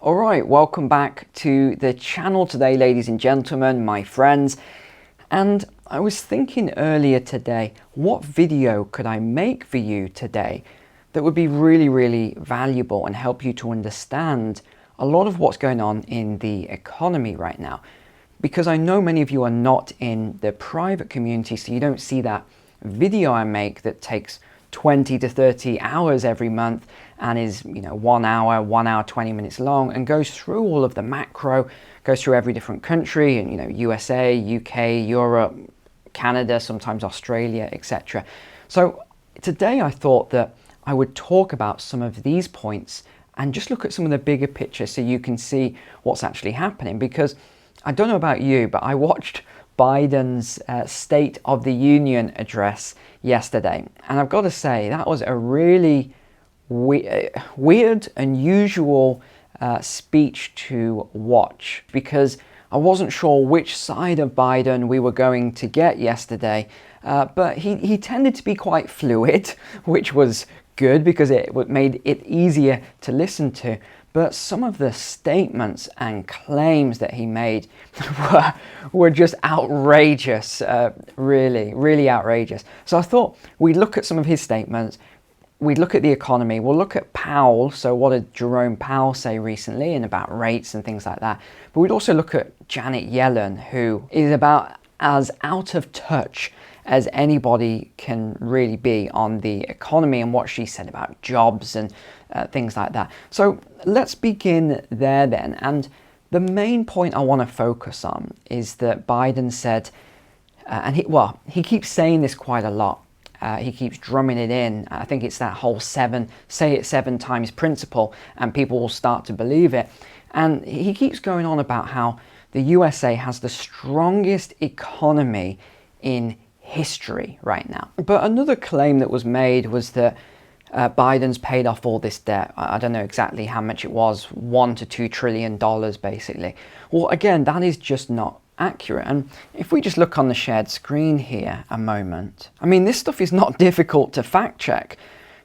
All right, welcome back to the channel today, ladies and gentlemen, my friends. And I was thinking earlier today, what video could I make for you today that would be really valuable and help you to understand a lot of what's going on in the economy right now? Because I know many of you are not in the private community, so you don't see that video I make that takes 20 to 30 hours every month and is 1 hour 20 minutes long and goes through all of the macro, goes through every different country, and USA, UK, Europe, Canada, sometimes Australia, etc. So today I thought that I would talk about some of these points and just look at some of the bigger picture so you can see what's actually happening. Because I don't know about you, but I watched Biden's State of the Union address yesterday, and I've got to say that was a really weird, unusual speech to watch, because I wasn't sure which side of Biden we were going to get yesterday, but he tended to be quite fluid, which was good because it made it easier to listen to. But some of the statements and claims that he made were just outrageous, really outrageous. So I thought we'd look at some of his statements, we'd look at the economy, we'll look at Powell, so what did Jerome Powell say recently and about rates and things like that. But we'd also look at Janet Yellen, who is about as out of touch as anybody can really be on the economy, and what she said about jobs and things like that. So let's begin there then. And the main point I want to focus on is that Biden said, and he keeps saying this quite a lot. He keeps drumming it in. I think it's that whole say it 7 times principle, and people will start to believe it. And he keeps going on about how the USA has the strongest economy in history right now. But another claim that was made was that Biden's paid off all this debt. I don't know exactly how much it was, $1 to $2 trillion basically. Well, again, that is just not accurate. And if we just look on the shared screen here a moment, I mean, this stuff is not difficult to fact check.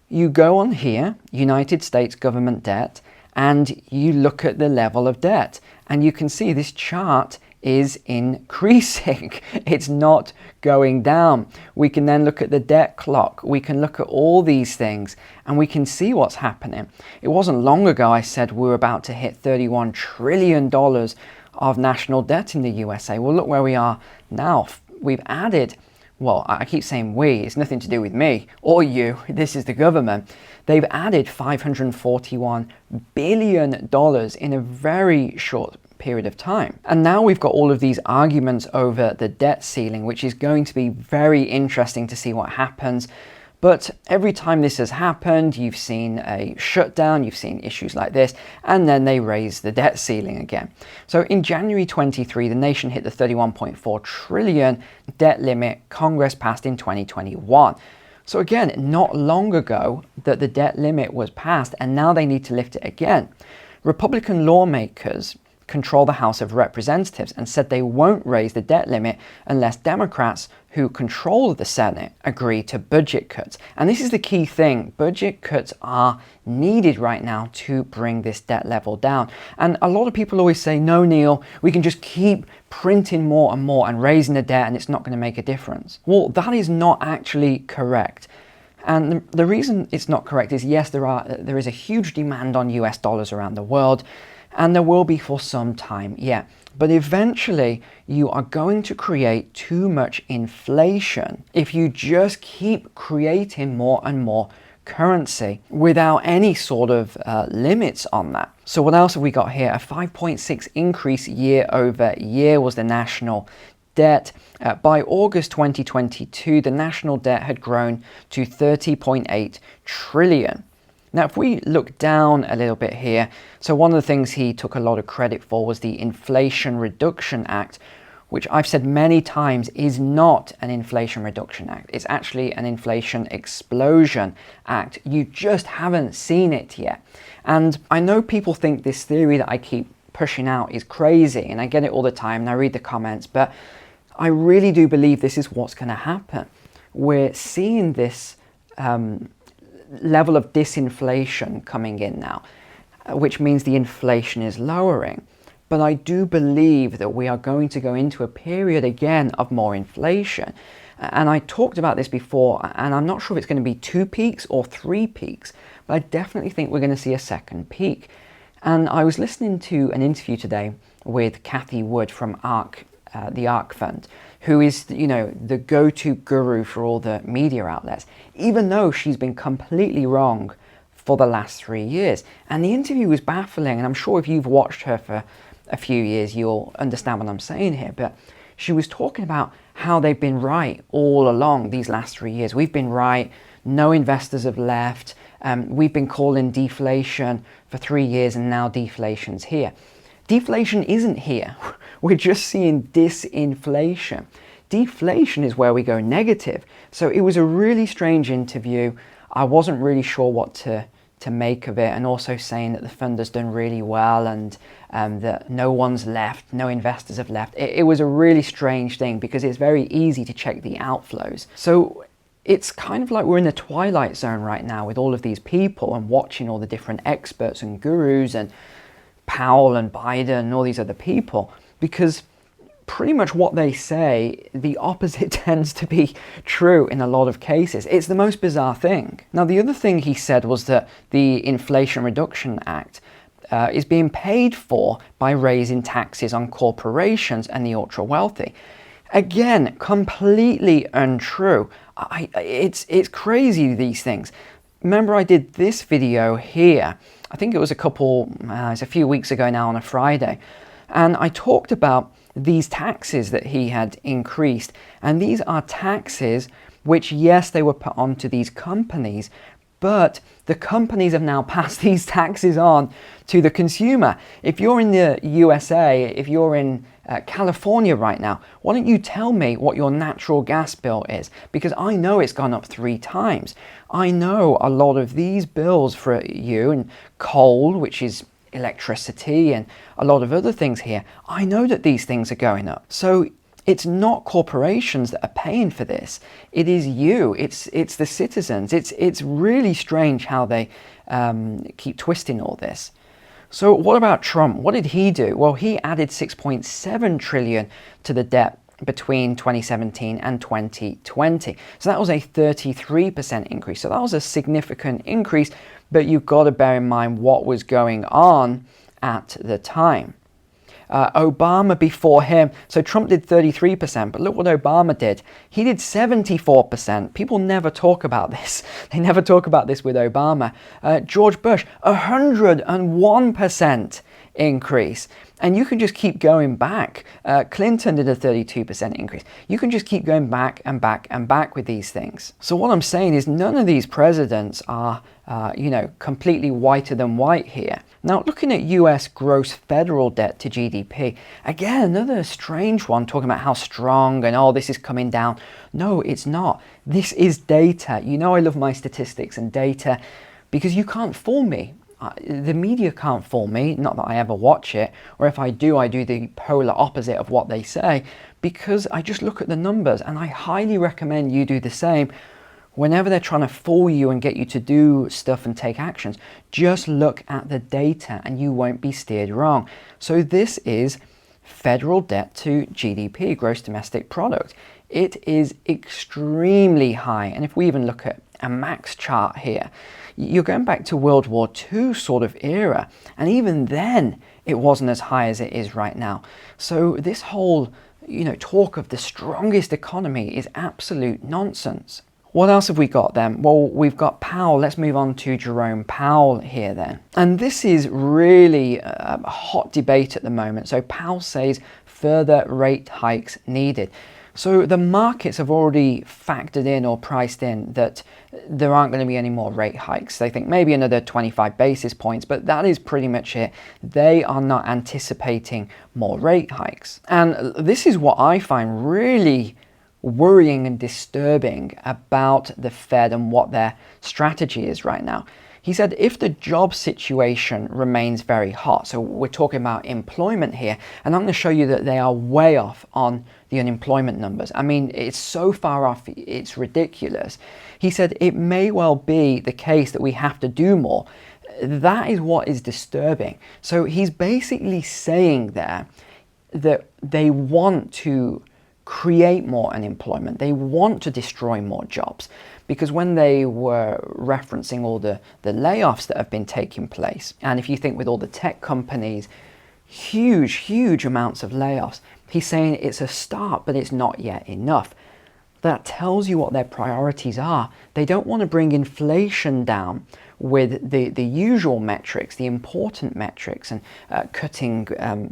You go on here, United States government debt, and you look at the level of debt, and you can see this chart is increasing. It's not going down. We can then look at the debt clock. We can look at all these things and we can see what's happening. It wasn't long ago I said we were about to hit $31 trillion of national debt in the USA. Well, look where we are now. We've added, well, I keep saying we, it's nothing to do with me or you, this is the government. They've added $541 billion in a very short period of time. And now we've got all of these arguments over the debt ceiling, which is going to be very interesting to see what happens. But every time this has happened, you've seen a shutdown, you've seen issues like this, and then they raise the debt ceiling again. So in January 23, the nation hit the 31.4 trillion debt limit Congress passed in 2021. So again, not long ago that the debt limit was passed, and now they need to lift it again. Republican lawmakers control the House of Representatives and said they won't raise the debt limit unless Democrats, who control the Senate, agree to budget cuts. And this is the key thing. Budget cuts are needed right now to bring this debt level down. And a lot of people always say, no, Neil, we can just keep printing more and more and raising the debt and it's not going to make a difference. Well, that is not actually correct. And the reason it's not correct is, yes, there is a huge demand on US dollars around the world, and there will be for some time yet. But eventually, you are going to create too much inflation if you just keep creating more and more currency without any sort of limits on that. So what else have we got here? A 5.6 increase year over year was the national debt. By August 2022, the national debt had grown to 30.8 trillion. Now, if we look down a little bit here, so one of the things he took a lot of credit for was the Inflation Reduction Act, which I've said many times is not an Inflation Reduction Act. It's actually an Inflation Explosion Act. You just haven't seen it yet. And I know people think this theory that I keep pushing out is crazy, and I get it all the time, and I read the comments, but I really do believe this is what's going to happen. We're seeing this level of disinflation coming in now. which means the inflation is lowering. But I do believe that we are going to go into a period again of more inflation. And I talked about this before, and I'm not sure if it's going to be 2 peaks or 3 peaks, but I definitely think we're going to see a second peak. And I was listening to an interview today with Cathie Wood from the ARK Fund, who is, the go-to guru for all the media outlets, even though she's been completely wrong for the last 3 years. And the interview was baffling, and I'm sure if you've watched her for a few years, you'll understand what I'm saying here. But she was talking about how they've been right all along these last 3 years. We've been right. No investors have left. We've been calling deflation for 3 years, and now deflation's here. Deflation isn't here. We're just seeing disinflation. Deflation is where we go negative. So it was a really strange interview. I wasn't really sure what to make of it, and also saying that the fund has done really well, and that no one's left, no investors have left. It was a really strange thing because it's very easy to check the outflows. So it's kind of like we're in the twilight zone right now with all of these people and watching all the different experts and gurus and Powell and Biden and all these other people, because pretty much what they say, the opposite tends to be true in a lot of cases. It's the most bizarre thing. Now, the other thing he said was that the Inflation Reduction Act is being paid for by raising taxes on corporations and the ultra wealthy. Again, completely untrue. It's crazy, these things. Remember, I did this video here. I think it was it's a few weeks ago now on a Friday. And I talked about these taxes that he had increased. And these are taxes which, yes, they were put onto these companies, but the companies have now passed these taxes on to the consumer. If you're in the USA, if you're in California right now, why don't you tell me what your natural gas bill is? Because I know it's gone up 3 times. I know a lot of these bills for you, and coal, which is electricity, and a lot of other things here, I know that these things are going up. So it's not corporations that are paying for this. It is you. It's the citizens. It's really strange how they keep twisting all this. So what about Trump? What did he do? Well, he added 6.7 trillion to the debt between 2017 and 2020. So that was a 33% increase. So that was a significant increase, but you've got to bear in mind what was going on at the time. Obama before him, so Trump did 33%, but look what Obama did. He did 74%. People never talk about this. They never talk about this with Obama. George Bush, 101% increase. And you can just keep going back. Clinton did a 32% increase. You can just keep going back and back and back with these things. So what I'm saying is none of these presidents are, completely whiter than white here. Now, looking at US gross federal debt to GDP, again, another strange one, talking about how strong and this is coming down. No, it's not. This is data. You know I love my statistics and data because you can't fool me. The media can't fool me, not that I ever watch it, or if I do the polar opposite of what they say, because I just look at the numbers, and I highly recommend you do the same. Whenever they're trying to fool you and get you to do stuff and take actions, just look at the data and you won't be steered wrong. So this is federal debt to GDP, gross domestic product. It is extremely high, and if we even look at a max chart here, you're going back to World War II sort of era, and even then it wasn't as high as it is right now. So this whole talk of the strongest economy is absolute nonsense. What else have we got then? Well, we've got Powell. Let's move on to Jerome Powell here then. And this is really a hot debate at the moment. So Powell says further rate hikes needed. So the markets have already factored in or priced in that there aren't going to be any more rate hikes. They think maybe another 25 basis points, but that is pretty much it. They are not anticipating more rate hikes. And this is what I find really worrying and disturbing about the Fed and what their strategy is right now. He said if the job situation remains very hot, so we're talking about employment here, and I'm going to show you that they are way off on the unemployment numbers. I mean, it's so far off, it's ridiculous. He said it may well be the case that we have to do more. That is what is disturbing. So he's basically saying there that they want to create more unemployment. They want to destroy more jobs, because when they were referencing all the layoffs that have been taking place, and if you think with all the tech companies, huge amounts of layoffs, he's saying it's a start, but it's not yet enough. That tells you what their priorities are. They don't want to bring inflation down with the usual metrics, the important metrics, and cutting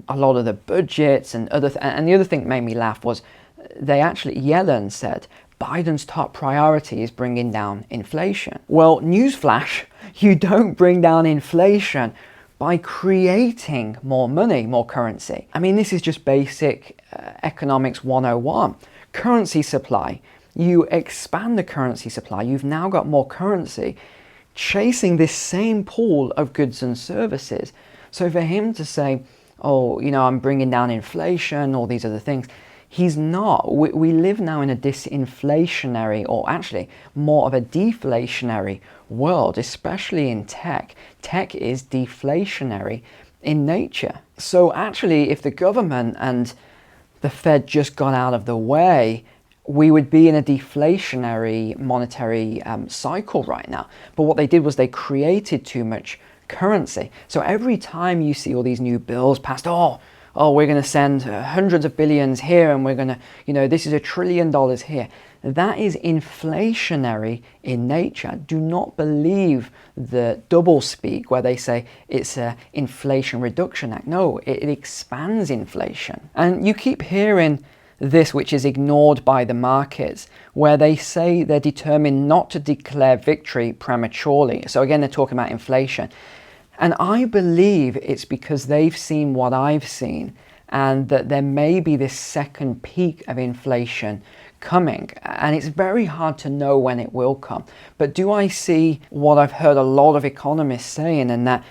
a lot of the budgets and and the other thing that made me laugh was Yellen said Biden's top priority is bringing down inflation. Well, newsflash, you don't bring down inflation by creating more money, more currency. I mean, this is just basic economics 101. Currency supply. You expand the currency supply. You've now got more currency chasing this same pool of goods and services. So for him to say, oh, I'm bringing down inflation, all these other things, he's not. We live now in a disinflationary, or actually more of a deflationary world, especially in tech. Tech is deflationary in nature. So actually, if the government and the Fed just got out of the way, we would be in a deflationary monetary cycle right now. But what they did was they created too much currency. So every time you see all these new bills passed, oh, we're going to send hundreds of billions here, and we're going to, this is $1 trillion here. That is inflationary in nature. Do not believe the double speak where they say it's an Inflation Reduction Act. No, it expands inflation. And you keep hearing this, which is ignored by the markets, where they say they're determined not to declare victory prematurely. So again, they're talking about inflation. And I believe it's because they've seen what I've seen, and that there may be this second peak of inflation coming. And it's very hard to know when it will come. But do I see what I've heard a lot of economists saying, and that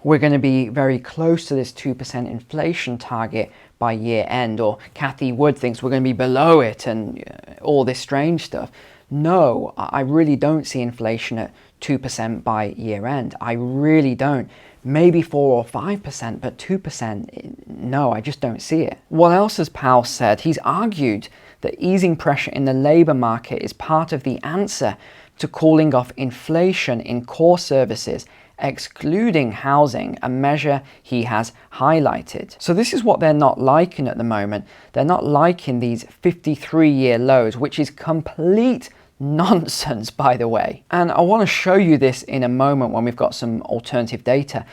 we're going to be very close to this 2% inflation target by year end, or Cathie Wood thinks we're going to be below it, and all this strange stuff? No, I really don't see inflation at 2% by year end. I really don't. Maybe 4 or 5%, but 2%, no, I just don't see it. What else has Powell said? He's argued that easing pressure in the labor market is part of the answer to calling off inflation in core services, excluding housing, a measure he has highlighted. So this is what they're not liking at the moment. They're not liking these 53-year lows, which is complete nonsense, by the way. And I want to show you this in a moment when we've got some alternative data.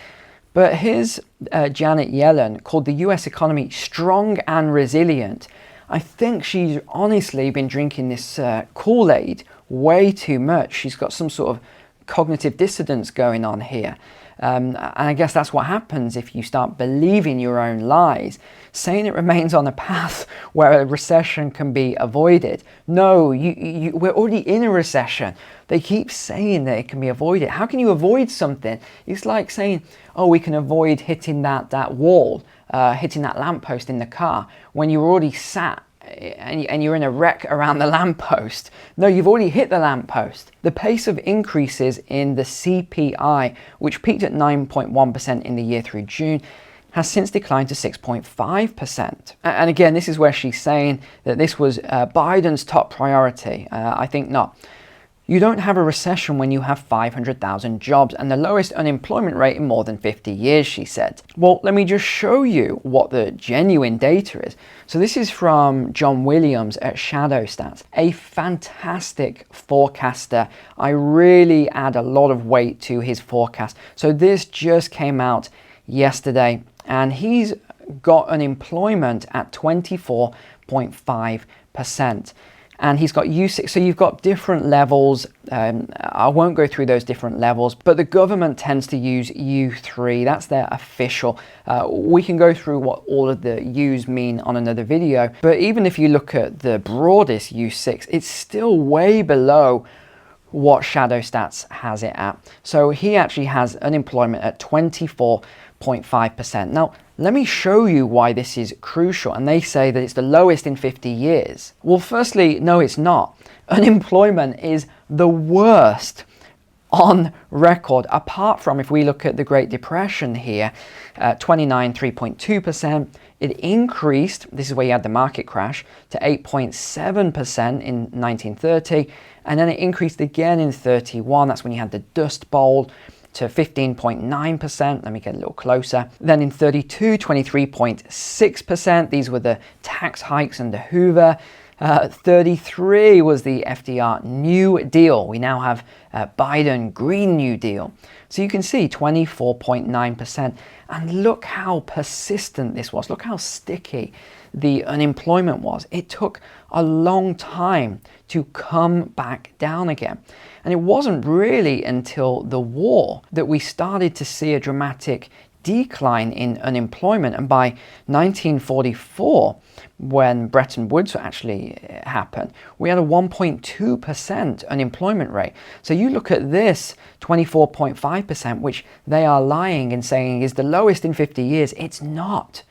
But here's Janet Yellen called the US economy strong and resilient. I think she's honestly been drinking this Kool-Aid way too much. She's got some sort of cognitive dissonance going on here. And I guess that's what happens if you start believing your own lies, saying it remains on a path where a recession can be avoided. No, we're already in a recession. They keep saying that it can be avoided. How can you avoid something? It's like saying, oh, we can avoid hitting that wall, hitting that lamppost in the car, when you're already sat and you're in a wreck around the lamppost. No, you've already hit the lamppost. The pace of increases in the CPI, which peaked at 9.1% in the year through June, has since declined to 6.5%. And again, this is where she's saying that this was Biden's top priority. I think not. You don't have a recession when you have 500,000 jobs and the lowest unemployment rate in more than 50 years, she said. Well, let me just show you what the genuine data is. So this is from John Williams at Shadow Stats, a fantastic forecaster. I really add a lot of weight to his forecast. So this just came out yesterday, and he's got unemployment at 24.5%. And he's got U6, so you've got different levels. I won't go through those different levels, but the government tends to use U3. That's their official. We can go through what all of the U's mean on another video. But even if you look at the broadest U6, it's still way below what Shadow Stats has it at. So he actually has unemployment at 24.5%. Now, let me show you why this is crucial. And they say that it's the lowest in 50 years. Well, firstly, no, it's not. Unemployment is the worst on record, apart from if we look at the Great Depression here, 3.2%. It increased, this is where you had the market crash, to 8.7% in 1930, and then it increased again in 31. That's when you had the Dust Bowl, to 15.9%. Let me get a little closer. Then in 32, 23.6%. These were the tax hikes under Hoover. 33 was the FDR New Deal. We now have Biden Green New Deal. So you can see 24.9%. And look how persistent this was. Look how sticky the unemployment was. It took a long time to come back down again. And it wasn't really until the war that we started to see a dramatic decline in unemployment. And by 1944, when Bretton Woods actually happened, we had a 1.2% unemployment rate. So you look at this 24.5%, which they are lying and saying is the lowest in 50 years. It's not.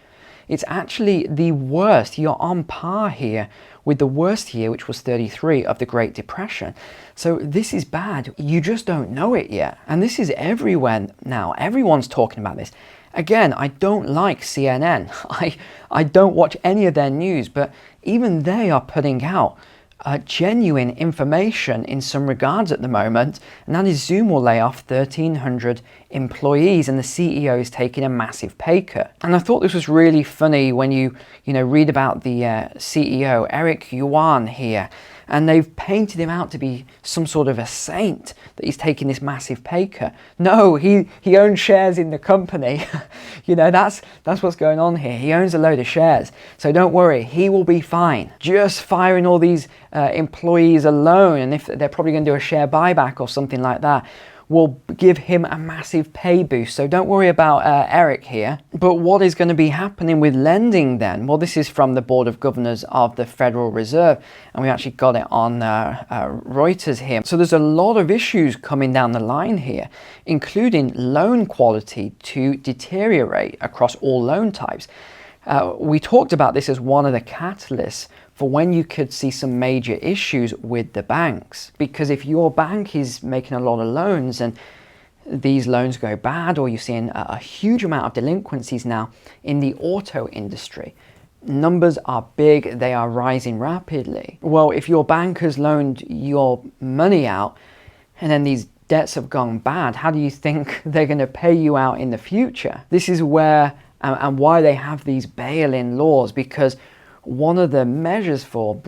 It's actually the worst. You're on par here with the worst year, which was 33 of the Great Depression. So this is bad. You just don't know it yet. And this is everywhere now. Everyone's talking about this. Again, I don't like CNN. I don't watch any of their news, but even they are putting out genuine information in some regards at the moment, and that is Zoom will lay off 1,300 employees, and the CEO is taking a massive pay cut. And I thought this was really funny when you read about the CEO, Eric Yuan here, and they've painted him out to be some sort of a saint, that he's taking this massive pay cut. No, he owns shares in the company. That's what's going on here. He owns a load of shares. So don't worry, he will be fine. Just firing all these employees alone, and if they're probably going to do a share buyback or something like that, will give him a massive pay boost. So don't worry about Eric here. But what is going to be happening with lending then? Well, this is from the Board of Governors of the Federal Reserve, and we actually got it on Reuters here. So there's a lot of issues coming down the line here, including loan quality to deteriorate across all loan types. We talked about this as one of the catalysts for when you could see some major issues with the banks. Because if your bank is making a lot of loans and these loans go bad, or you're seeing a huge amount of delinquencies now in the auto industry, numbers are big, they are rising rapidly. Well, if your bank has loaned your money out and then these debts have gone bad, how do you think they're going to pay you out in the future? This is where and why they have these bail-in laws, because one of the measures for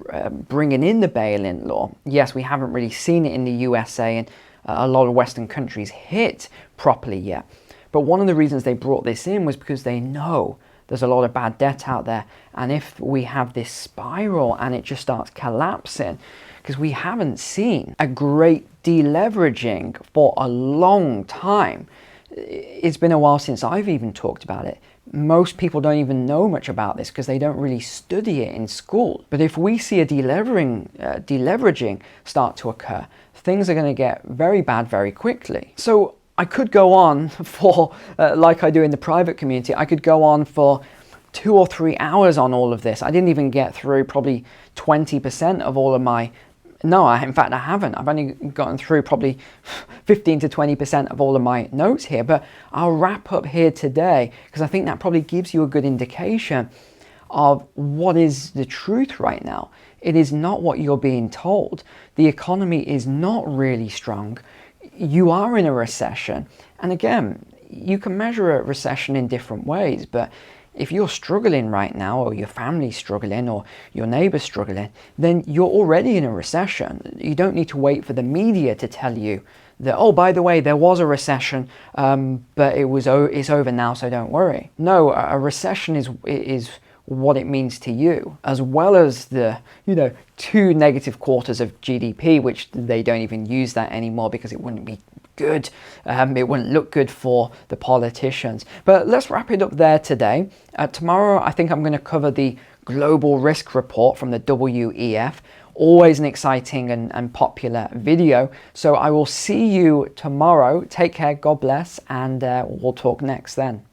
bringing in the bail-in law, yes, we haven't really seen it in the USA and a lot of Western countries hit properly yet. But one of the reasons they brought this in was because they know there's a lot of bad debt out there. And if we have this spiral and it just starts collapsing, because we haven't seen a great deleveraging for a long time. It's been a while since I've even talked about it. Most people don't even know much about this because they don't really study it in school. But if we see a deleveraging start to occur, things are going to get very bad very quickly. So I could go on for, like I do in the private community, I could go on for 2 or 3 hours on all of this. I didn't even get through probably 20% of all of my in fact, I haven't. I've only gotten through probably 15 to 20% of all of my notes here, but I'll wrap up here today because I think that probably gives you a good indication of what is the truth right now. It is not what you're being told. The economy is not really strong. You are in a recession. And again, you can measure a recession in different ways, but if you're struggling right now, or your family's struggling, or your neighbor's struggling, then you're already in a recession. You don't need to wait for the media to tell you that, oh, by the way, there was a recession, but it's over now, so don't worry. No, a recession is what it means to you, as well as the 2 negative quarters of GDP, which they don't even use that anymore because it wouldn't be good. It wouldn't look good for the politicians. But let's wrap it up there today. Tomorrow, I think I'm going to cover the global risk report from the WEF. Always an exciting and popular video. So I will see you tomorrow. Take care, God bless, and we'll talk next then.